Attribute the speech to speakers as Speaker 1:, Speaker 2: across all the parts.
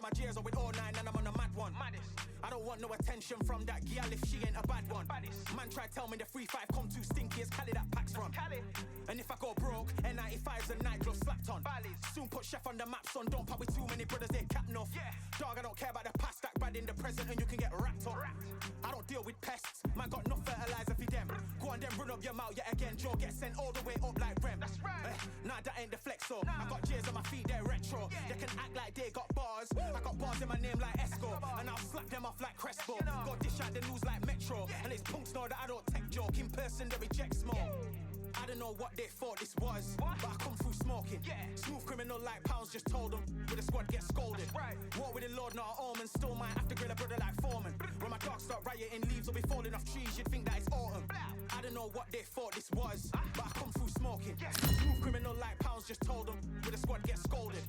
Speaker 1: my jeers are with all nine and I'm on a mad one. I don't want no attention from that girl if she ain't a bad one. Man try tell me the 3-5 come too stinky as Cali that packs from. And if I go broke, N95's a nightclub slapped on. Soon put chef on the map, son. Don't pop with too many brothers, they cap enough. Dog, I don't care about the past, that bad in the present and you can get wrapped up. I don't deal with pests, man got no fertilizer for them. Go on then run up your mouth yet again. Joe get sent all the way up like Rem. That's right. Nah, that ain't the flexo. I got jeers on my feet, they're retro. They can act like they got bars. I got bars in my name like Esco. And I'll slap them off like Crespo. Go dish out the news like Metro. And it's punks know that I don't tech joke. In person they reject smoke. I don't know what they thought this was, but I come through smoking. Smooth criminal like Pounds just told them, with the squad get scolded. War with the Lord, not an omen. Still might have to grill a brother like Foreman. When my dogs start rioting, leaves will be falling off trees. You'd think that it's autumn. I don't know what they thought this was, but I come through smoking. Smooth criminal like Pounds just told them, with the squad get scolded.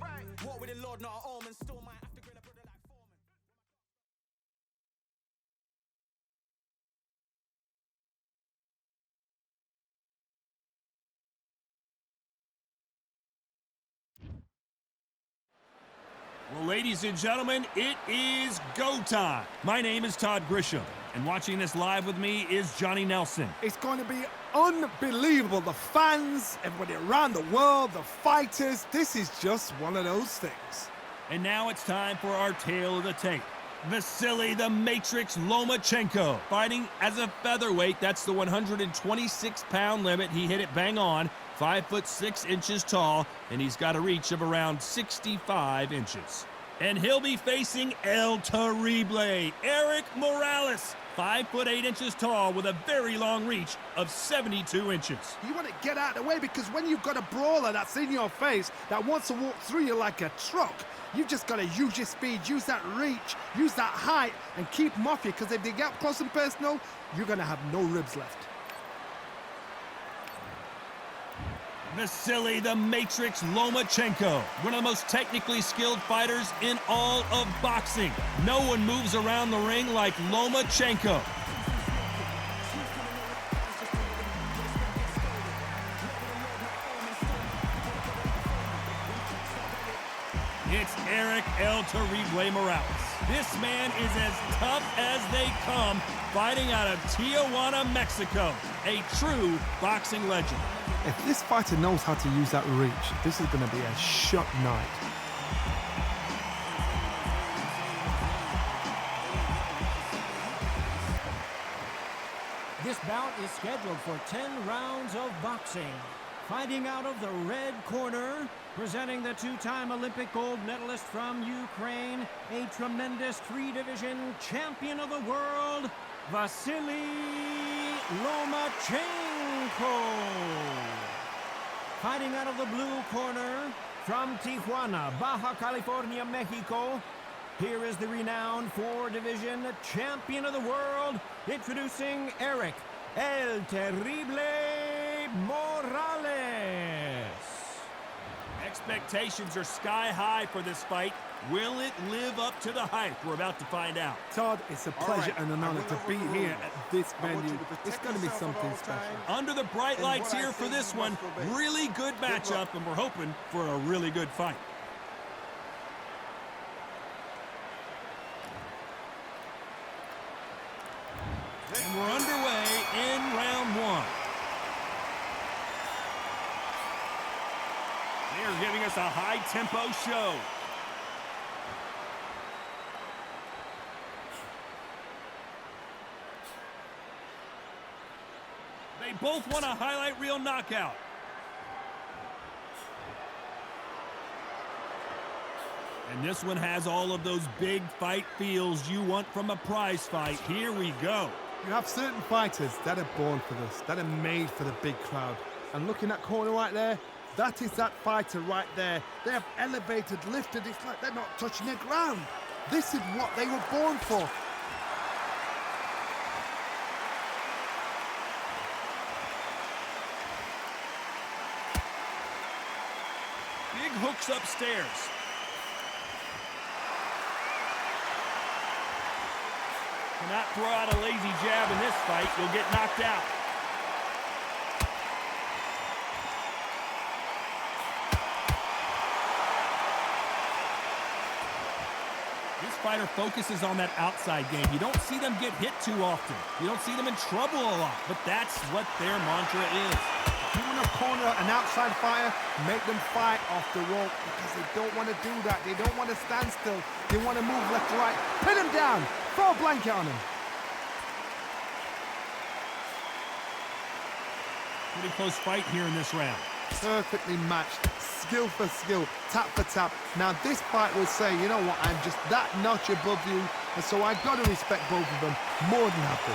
Speaker 1: War with the Lord, not an omen. Still might have to grill a brother like Foreman.
Speaker 2: Well, ladies and gentlemen, it is go time. My name is Todd Grisham, and watching this live with me is Johnny Nelson.
Speaker 3: It's going to be unbelievable. The fans, everybody around the world, the fighters, this is just one of those things.
Speaker 2: And now it's time for our tale of the tape. Vasily the Matrix Lomachenko, fighting as a featherweight. That's the 126-pound limit. He hit it bang on. 5'6" tall, and he's got a reach of around 65 inches. And he'll be facing El Terrible, Eric Morales, 5'8" tall with a very long reach of 72 inches.
Speaker 3: You want to get out of the way because when you've got a brawler that's in your face that wants to walk through you like a truck, you've just got to use your speed, use that reach, use that height, and keep them off you, because if they get up close and personal, you're going to have no ribs left.
Speaker 2: Vasily the Matrix Lomachenko, one of the most technically skilled fighters in all of boxing. No one moves around the ring like Lomachenko. It's Eric El Terrible Morales. This man is as tough as they come, fighting out of Tijuana, Mexico. A true boxing legend.
Speaker 3: If this fighter knows how to use that reach, this is going to be a shot night.
Speaker 4: This bout is scheduled for 10 rounds of boxing. Fighting out of the red corner, presenting the two-time Olympic gold medalist from Ukraine, a tremendous three-division champion of the world, Vasily Lomachenko. Fighting out of the blue corner, from Tijuana, Baja California, Mexico, here is the renowned four-division champion of the world, introducing Eric El Terrible Morales.
Speaker 2: Expectations are sky high for this fight. Will it live up to the hype? We're about to find out.
Speaker 3: Todd, it's a pleasure and an honor to be here at this venue. It's going to be something special.
Speaker 2: Under the bright lights here for this one, really good matchup, and we're hoping for a really good fight. And we're underway in round one. They're giving us a high-tempo show. They both want a highlight reel knockout. And this one has all of those big fight feels you want from a prize fight. Here we go.
Speaker 3: You have certain fighters that are born for this, that are made for the big crowd. And looking at corner right there, that is that fighter right there. They have elevated, lifted, it's like they're not touching the ground. This is what they were born for.
Speaker 2: Big hooks upstairs. Cannot throw out a lazy jab in this fight. You'll get knocked out. This fighter focuses on that outside game. You don't see them get hit too often. You don't see them in trouble a lot, but that's what their mantra is.
Speaker 3: If you want to corner an outside fighter, make them fight off the rope because they don't want to do that. They don't want to stand still. They want to move left to right. Pin him down. Throw a blanket on him.
Speaker 2: Pretty close fight here in this round.
Speaker 3: Perfectly matched, skill for skill, tap for tap. Now this fight will say, you know what, I'm just that notch above you, and so I've got to respect both of them more than happy.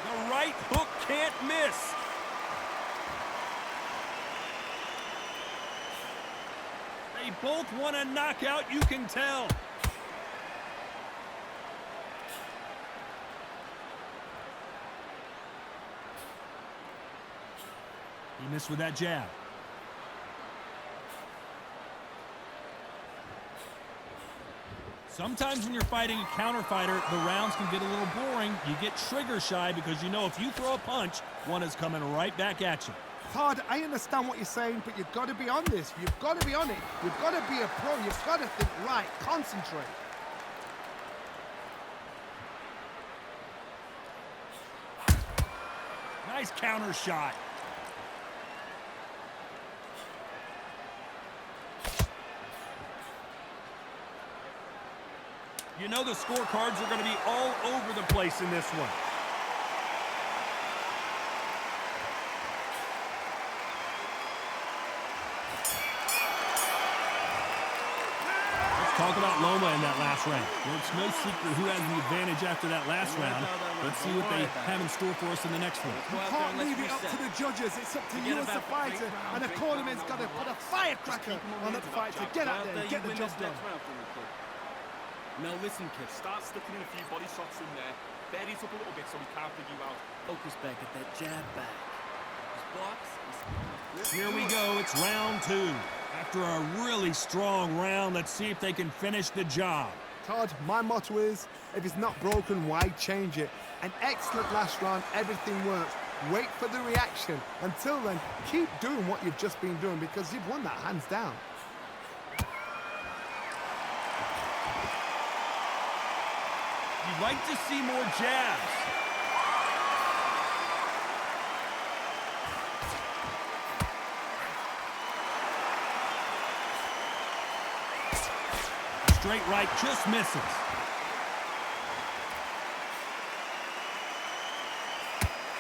Speaker 2: The right hook can't miss. They both want a knockout, you can tell. He missed with that jab. Sometimes when you're fighting a counter fighter, the rounds can get a little boring. You get trigger shy because you know if you throw a punch, one is coming right back at you.
Speaker 3: Todd, I understand what you're saying, but you've got to be on this. You've got to be on it. You've got to be a pro. You've got to think right. Concentrate.
Speaker 2: Nice counter shot. You know the scorecards are going to be all over the place in this one. Let's talk about Loma in that last round. Well, it's no secret who has the advantage after that last round. Let's see what they have in store for us in the next one.
Speaker 3: You can't leave it up to the judges. It's up to you as a fighter, and the cornerman's got to put a firecracker on that fight to get out there and get the job done.
Speaker 5: Now listen, kid, start sticking in a few body shots in there. Buries up a little bit so we can't figure you out.
Speaker 6: Focus back at that jab back. His blocks.
Speaker 2: Here we go, it's round two. After a really strong round, let's see if they can finish the job.
Speaker 3: Todd, my motto is, if it's not broken, why change it? An excellent last round, everything works. Wait for the reaction. Until then, keep doing what you've just been doing because you've won that hands down.
Speaker 2: You'd like to see more jabs. Straight right just misses.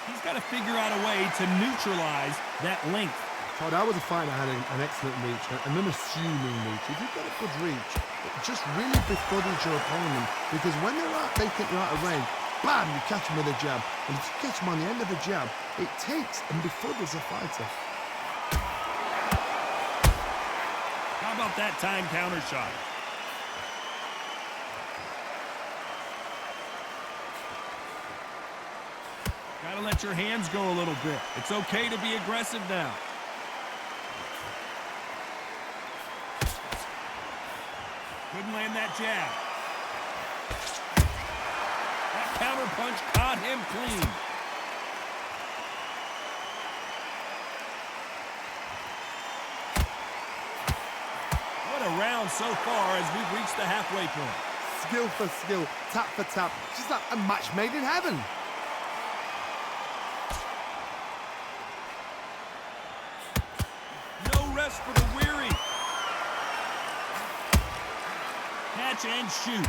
Speaker 2: He's got to figure out a way to neutralize that length.
Speaker 3: Todd, I was a fighter that had an excellent reach, an unassuming reach. If you've got a good reach, just really befuddles your opponent because when they think you're out of range, bam, you catch them with a jab. And if you catch them on the end of a jab, it takes and befuddles a fighter.
Speaker 2: How about that time counter shot? Gotta let your hands go a little bit. It's okay to be aggressive now. Couldn't land that jab. That counter punch caught him clean. What a round so far as we've reached the halfway point.
Speaker 3: Skill for skill, tap for tap. Just like a match made in heaven.
Speaker 2: No rest for the weary. Catch and shoot.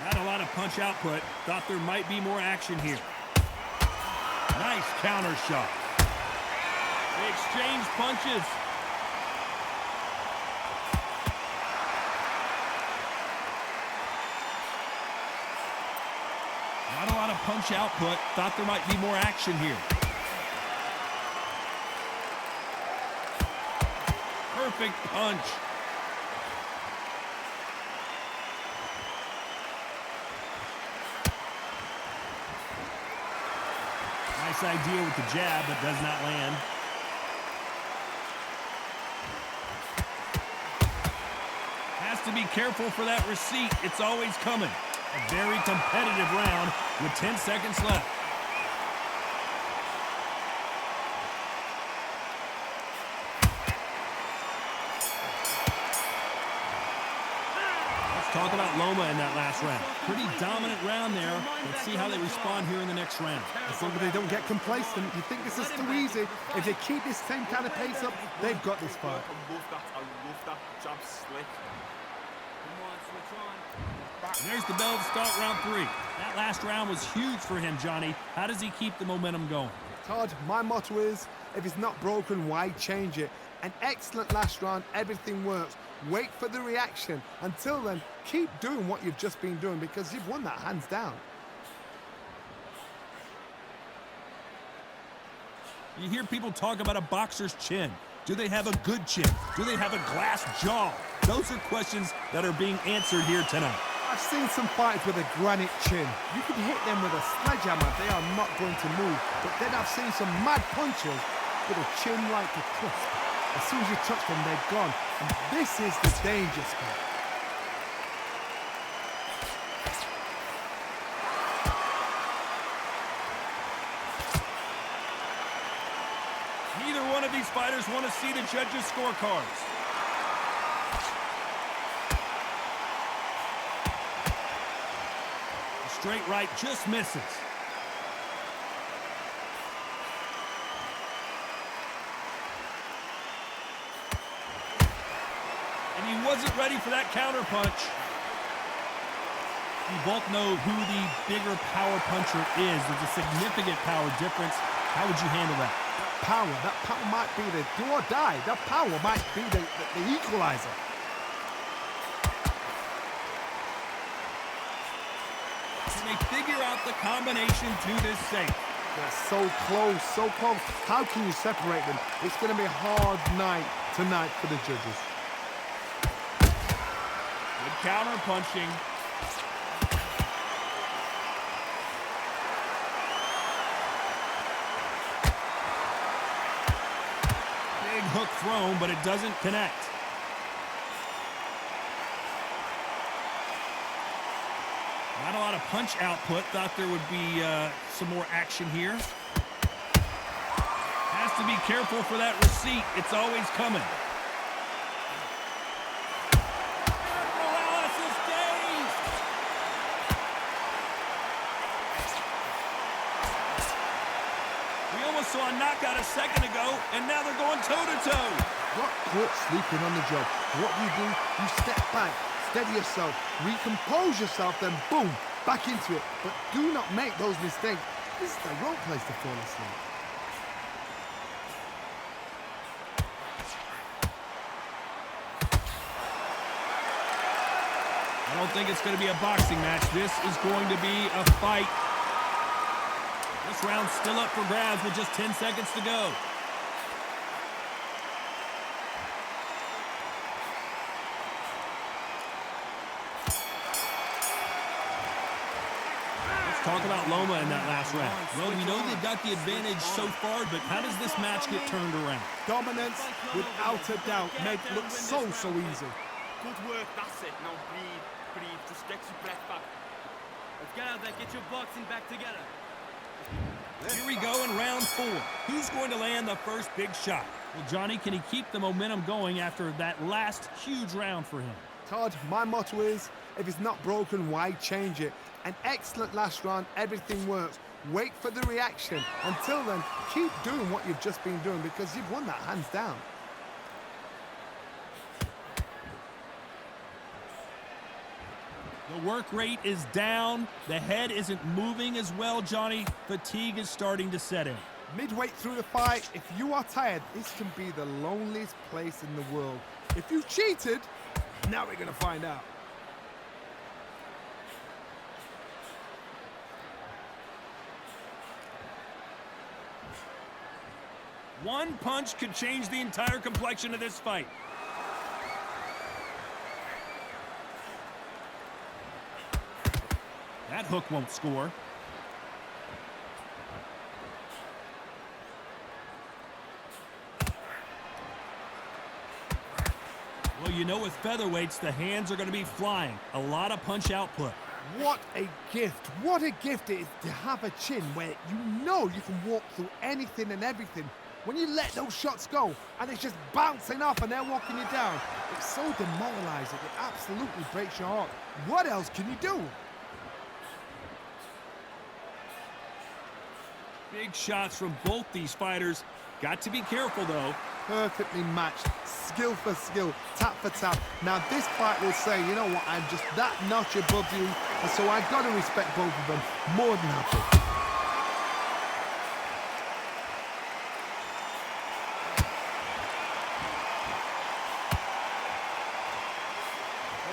Speaker 2: Not a lot of punch output. Thought there might be more action here. Nice counter shot. They exchange punches. Not a lot of punch output. Thought there might be more action here. Perfect punch. Nice idea with the jab, but does not land. Has to be careful for that receipt. It's always coming. A very competitive round with 10 seconds left. Talk about Loma in that last round. Pretty dominant round there. Let's see how they respond here in the next round.
Speaker 3: As long as they don't get complacent, you think this is too easy. If they keep this same kind of pace up, they've got this fight.
Speaker 5: I love that jab slick.
Speaker 6: Come on, switch on.
Speaker 2: And there's the bell to start round 3. That last round was huge for him, Johnny. How does he keep the momentum going?
Speaker 3: Todd, my motto is, if it's not broken, why change it? An excellent last round, everything works. Wait for the reaction. Until then, keep doing what you've just been doing because you've won that hands down.
Speaker 2: You hear people talk about a boxer's chin. Do they have a good chin? Do they have a glass jaw? Those are questions that are being answered here tonight.
Speaker 3: I've seen some fighters with a granite chin. You can hit them with a sledgehammer, they are not going to move. But then I've seen some mad punchers with a chin like a crisp. As soon as you touch them, they're gone. And this is the danger spot.
Speaker 2: Neither one of these fighters want to see the judges' scorecards. The straight right just misses. And he wasn't ready for that counter punch. You both know who the bigger power puncher is. There's a significant power difference. How would you handle that?
Speaker 3: That power might be the do or die. That power might be the equalizer.
Speaker 2: Can they figure out the combination to this safe?
Speaker 3: They're so close, so close. How can you separate them? It's going to be a hard night tonight for the judges.
Speaker 2: Good counter punching. Big hook thrown, but it doesn't connect. Not a lot of punch output. Thought there would be some more action here. Has to be careful for that receipt. It's always coming. Saw a knockout a second ago, and now they're going toe-to-toe.
Speaker 3: Got caught sleeping on the job. What do? You step back, steady yourself, recompose yourself, then boom, back into it. But do not make those mistakes. This is the wrong place to fall asleep.
Speaker 2: I don't think it's going to be a boxing match. This is going to be a fight. This round's still up for grabs with just 10 seconds to go. Let's talk about Loma in that last round. Well, we know they've got the advantage so far, but how does this match get turned around?
Speaker 3: Dominance, without a doubt, made it look so easy.
Speaker 5: Good work, that's it. Now breathe. Just get your breath back.
Speaker 6: Let's get out there, get your boxing back together.
Speaker 2: Here we go in round 4. Who's going to land the first big shot? Well, Johnny, can he keep the momentum going after that last huge round for him?
Speaker 3: Todd, my motto is, if it's not broken, why change it? An excellent last round, everything works. Wait for the reaction. Until then, keep doing what you've just been doing because you've won that hands down.
Speaker 2: The work rate is down. The head isn't moving as well, Johnny. Fatigue is starting to set in.
Speaker 3: Midway through the fight, if you are tired, this can be the loneliest place in the world. If you've cheated, now we're going to find out.
Speaker 2: One punch could change the entire complexion of this fight. That hook won't score. Well, you know with featherweights, the hands are going to be flying. A lot of punch output.
Speaker 3: What a gift. What a gift it is to have a chin where you know you can walk through anything and everything. When you let those shots go and it's just bouncing off and they're walking you down, it's so demoralizing. It absolutely breaks your heart. What else can you do?
Speaker 2: Big shots from both these fighters. Got to be careful, though.
Speaker 3: Perfectly matched, skill for skill, tap for tap. Now this fight will say, you know what, I'm just that notch above you, and so I've got to respect both of them more than happy.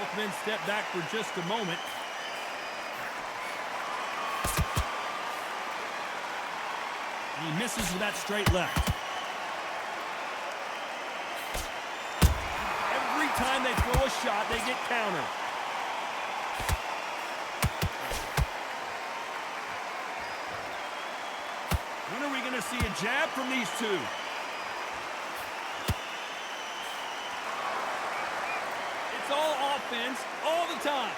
Speaker 2: Both men step back for just a moment. He misses with that straight left. Every time they throw a shot, they get countered. When are we going to see a jab from these two? It's all offense all the time.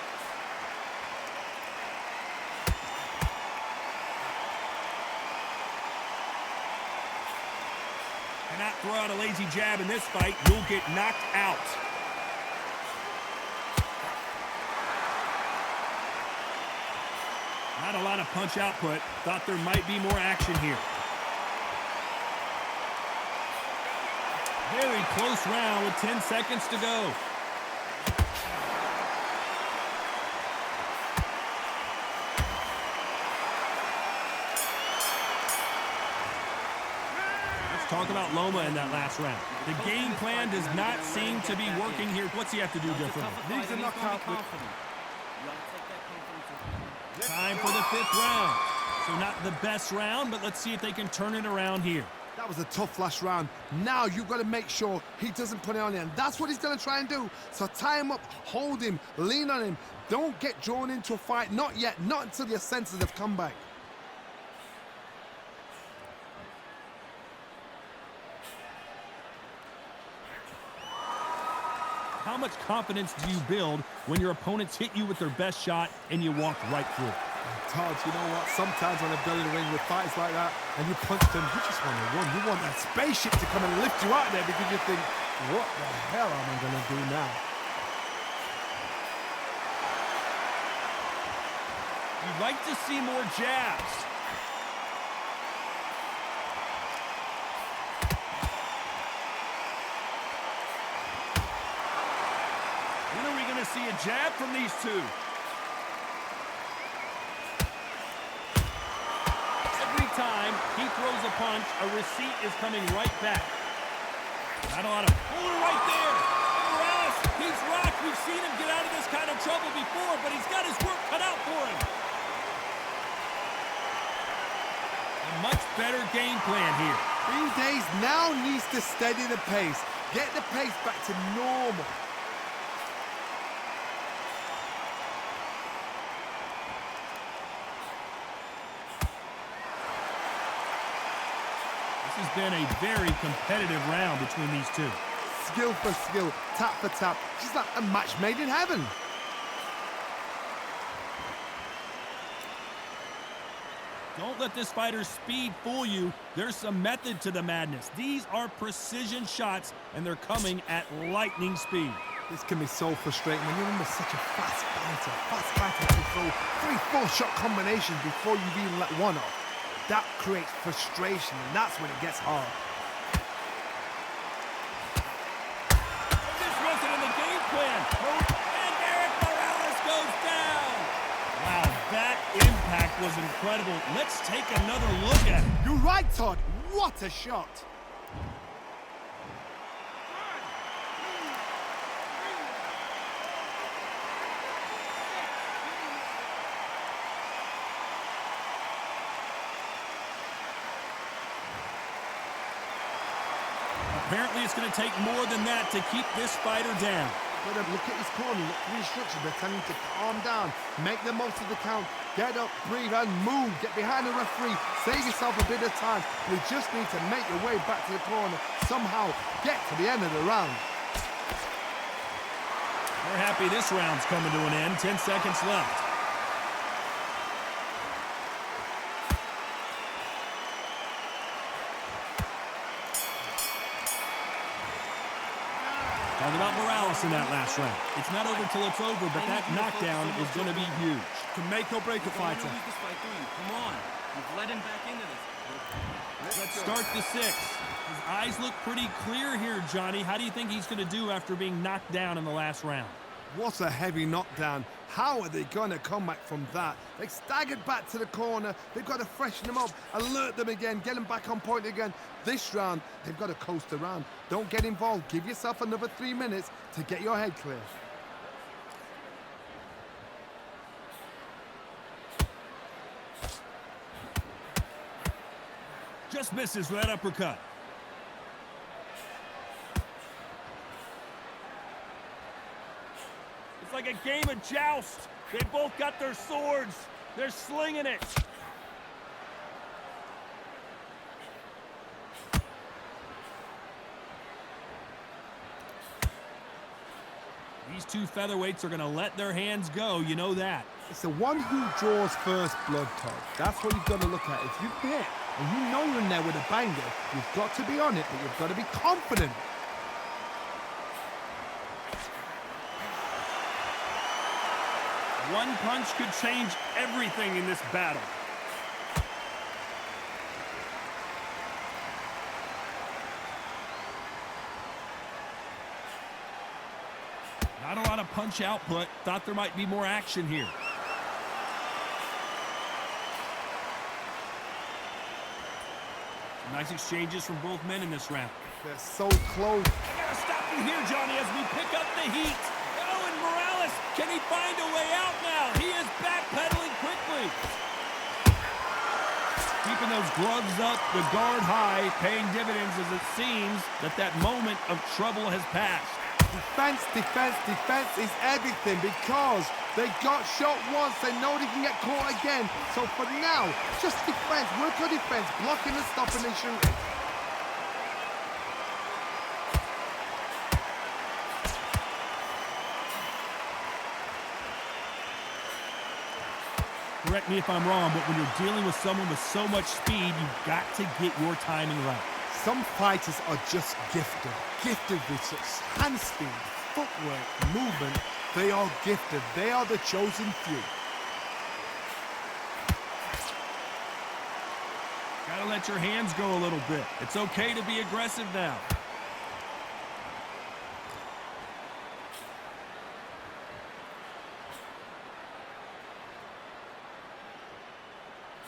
Speaker 2: Cannot throw out a lazy jab in this fight. You'll get knocked out. Not a lot of punch output. Thought there might be more action here. Very close round with 10 seconds to go. Talk about Loma in that last round. The game plan does not seem to be working here. What's he have to do differently?
Speaker 3: Needs a knockout.
Speaker 2: Time for the 5th round. So not the best round, but let's see if they can turn it around here.
Speaker 3: That was a tough last round. Now you've got to make sure he doesn't put it on you, and that's what he's going to try and do. So tie him up, hold him, lean on him. Don't get drawn into a fight. Not yet. Not until your senses have come back.
Speaker 2: How much confidence do you build when your opponents hit you with their best shot and you walk right through?
Speaker 3: Todd, you know what? Sometimes when I've been in the ring with fights like that and you punch them, you just want to run. You want that spaceship to come and lift you out there because you think, what the hell am I going to do now?
Speaker 2: You'd like to see more jabs. When are we going to see a jab from these two? Every time he throws a punch, a receipt is coming right back. Not a lot of puller right there. Ross, he's rocked. We've seen him get out of this kind of trouble before, but he's got his work cut out for him. A much better game plan here.
Speaker 3: These days now needs to steady the pace. Get the pace back to normal.
Speaker 2: This has been a very competitive round between these two.
Speaker 3: Skill for skill, tap for tap. Just like a match made in heaven.
Speaker 2: Don't let this fighter's speed fool you. There's some method to the madness. These are precision shots, and they're coming at lightning speed.
Speaker 3: This can be so frustrating when you're under such a fast fighter. Fast fighter can throw 3-4 shot combinations before you've even let one off. That creates frustration, and that's when it gets hard.
Speaker 2: This wasn't in the game plan. And Eric Morales goes down. Wow, that impact was incredible. Let's take another look at it.
Speaker 3: You're right, Todd. What a shot.
Speaker 2: Apparently, it's going to take more than that to keep this fighter down.
Speaker 3: But look at his corner, look at the instructions. They're telling him to calm down, make the most of the count, get up, breathe, and move. Get behind the referee, save yourself a bit of time. You just need to make your way back to the corner. Somehow get to the end of the round.
Speaker 2: They're happy this round's coming to an end. 10 seconds left. Talk about Morales in that last round. It's not over till it's over, but that knockdown is going to be huge.
Speaker 3: To make or break a fighter.
Speaker 6: Come on. You've led him back into this.
Speaker 2: Let's start the sixth. His eyes look pretty clear here, Johnny. How do you think he's going to do after being knocked down in the last round?
Speaker 3: What a heavy knockdown. How are they going to come back from that? They staggered back to the corner. They've got to freshen them up, alert them again, get them back on point again. This round, they've got to coast around. Don't get involved. Give yourself another 3 minutes to get your head clear.
Speaker 2: Just misses with that uppercut. It's like a game of joust. They both got their swords. They're slinging it. These two featherweights are going to let their hands go. You know that.
Speaker 3: It's the one who draws first blood, Todd. That's what you've got to look at. If you hit and you know you're in there with a banger, you've got to be on it, but you've got to be confident.
Speaker 2: One punch could change everything in this battle. Not a lot of punch output. Thought there might be more action here. Nice exchanges from both men in this round.
Speaker 3: They're so close.
Speaker 2: I gotta stop you here, Johnny, as we pick up the heat. Oh, and Morales, can he find a way out now? He is backpedaling quickly. Keeping those gloves up, the guard high, paying dividends as it seems that moment of trouble has passed.
Speaker 3: Defense, defense, defense is everything because they got shot once. They know they can get caught again. So for now, just defense, work on defense, blocking and stopping and shooting.
Speaker 2: Correct me if I'm wrong, but when you're dealing with someone with so much speed, you've got to get your timing right.
Speaker 3: Some fighters are just gifted with such hand speed, footwork, movement. They are gifted. They are the chosen few.
Speaker 2: Gotta let your hands go a little bit. It's okay to be aggressive now.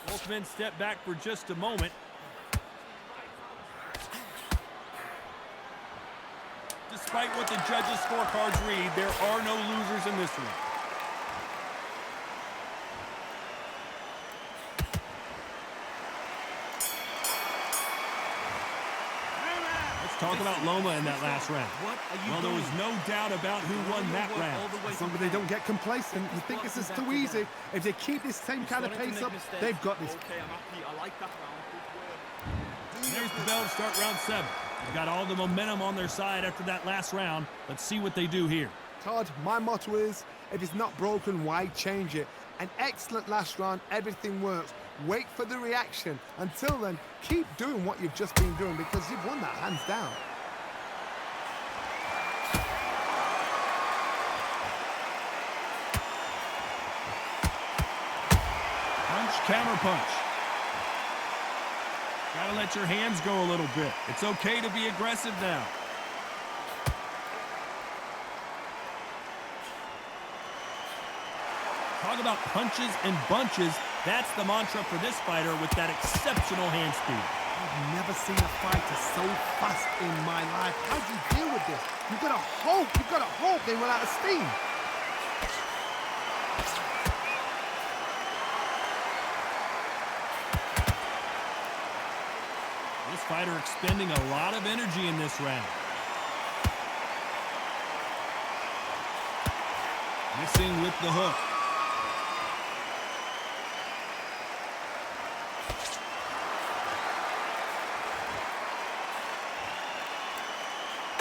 Speaker 2: Both men step back for just a moment. Despite what the judges' scorecards read, there are no losers in this one. Let's talk about Loma in that last round. Well, there was no doubt about who won that round.
Speaker 3: As long as they don't get complacent, you think this is too easy. If they keep this same kind of pace up, they've got this.
Speaker 5: Okay, I'm happy. I like that round.
Speaker 2: There's the bell to start round 7. They've got all the momentum on their side after that last round. Let's see what they do here.
Speaker 3: Todd, my motto is, if it's not broken, why change it? An excellent last round, everything works. Wait for the reaction. Until then, keep doing what you've just been doing because you've won that hands down.
Speaker 2: Punch, counter punch. Gotta let your hands go a little bit. It's okay to be aggressive now. Talk about punches and bunches. That's the mantra for this fighter with that exceptional hand speed.
Speaker 3: I've never seen a fighter so fast in my life. How do you deal with this? You've got to hope they run out of steam.
Speaker 2: This fighter expending a lot of energy in this round. Missing with the hook.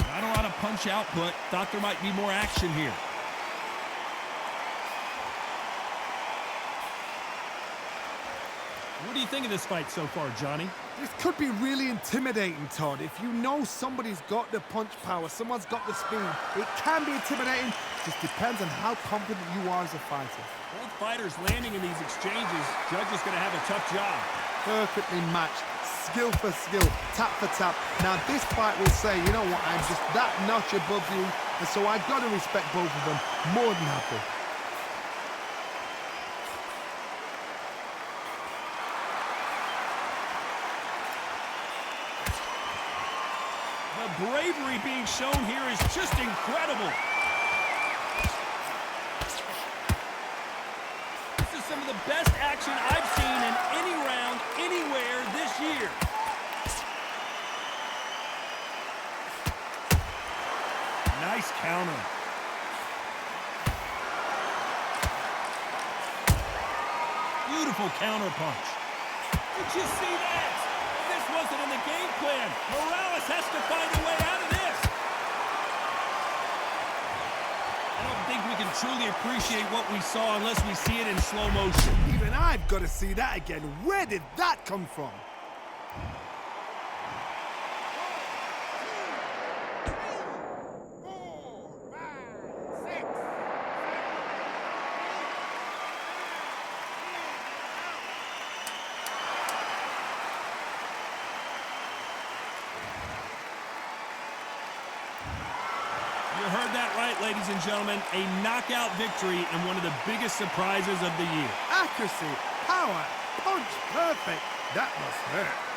Speaker 2: Not a lot of punch output. Thought there might be more action here. What do you think of this fight so far, Johnny?
Speaker 3: This could be really intimidating, Todd. If you know somebody's got the punch power, someone's got the speed, it can be intimidating. Just depends on how confident you are as a fighter.
Speaker 2: Both fighters landing in these exchanges. Judge is going to have a tough job.
Speaker 3: Perfectly matched, skill for skill, tap for tap. Now this fight will say, you know what, I'm just that notch above you, and so I've got to respect both of them more than happy.
Speaker 2: The bravery being shown here is just incredible. This is some of the best action I've seen in any round, anywhere this year. Nice counter. Beautiful counter punch. Did you see that? This wasn't in the game plan. Morales has to find a way out of this. I don't think we can truly appreciate what we saw unless we see it in slow motion.
Speaker 3: Even I've got to see that again. Where did that come from?
Speaker 2: You heard that right, ladies and gentlemen. A knockout victory and one of the biggest surprises of the year.
Speaker 3: Accuracy, power, punch, perfect. That must hurt.